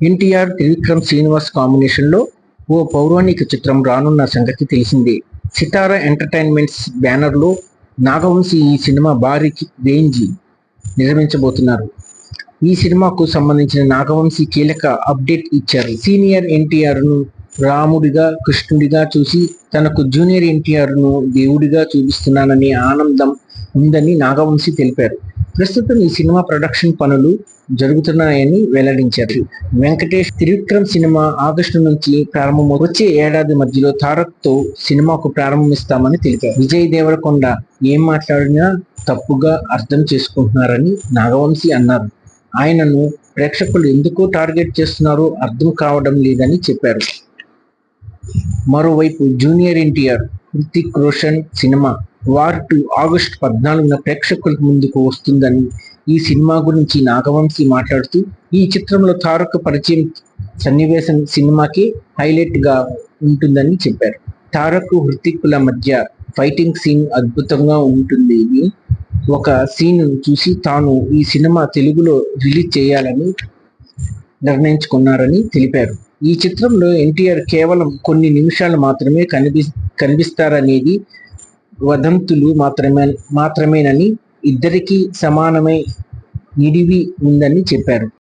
ఎన్టీఆర్, త్రివిక్రమ్ శ్రీనివాస్ కాంబినేషన్లో ఓ పౌరాణిక చిత్రం రానున్న సంగతి తెలిసిందే. సితారా ఎంటర్టైన్మెంట్స్ బ్యానర్లో నాగవంశి ఈ సినిమా భారీ రేంజ్ నిర్మించబోతున్నారు. ఈ సినిమాకు సంబంధించిన నాగవంశి కీలక అప్డేట్ ఇచ్చారు. సీనియర్ ఎన్టీఆర్ను రాముడిగా, కృష్ణుడిగా చూసి తనకు జూనియర్ ఎన్టీఆర్ను దేవుడిగా చూపిస్తున్నాననే ఆనందం ఉందని నాగవంశి తెలిపారు. ప్రస్తుతం ఈ సినిమా ప్రొడక్షన్ పనులు జరుగుతున్నాయని వెల్లడించారు. వెంకటేష్, త్రివిక్రమ్ సినిమా ఆగస్టు నుంచి ప్రారంభమవుతుంది. వచ్చే ఏడాది మధ్యలో తారక్తో సినిమాకు ప్రారంభిస్తామని తెలిపారు. విజయ్ దేవరకొండ ఏం మాట్లాడినా తప్పుగా అర్థం చేసుకుంటున్నారని నాగవంశి అన్నారు. ఆయనను ప్రేక్షకులు ఎందుకు టార్గెట్ చేస్తున్నారో అర్థం కావడం లేదని చెప్పారు. మరోవైపు junior NTR, Hrithik Roshan cinema War 2 August 14న ప్రేక్షకుల ముందుకు వస్తుందని, ఈ సినిమా గురించి నాగవంశి మాట్లాడుతూ, ఈ చిత్రంలో తారక్ పరిచయం సన్నివేశం సినిమాకి హైలైట్ గా ఉంటుందని చెప్పారు. తారక్, హృతిక్ల మధ్య ఫైటింగ్ సీన్ అద్భుతంగా ఉంటుంది. ఒక సీన్ చూసి తాను ఈ సినిమా తెలుగులో రిలీజ్ చేయాలని నిర్ణయించుకున్నారని తెలిపారు. ఈ చిత్రంలో ఎన్టీఆర్ కేవలం కొన్ని నిమిషాలు మాత్రమే కనిపిస్తారనేది వదంతులు మాత్రమేనని, ఇద్దరికీ సమానమే నిడివి ఉందని చెప్పారు.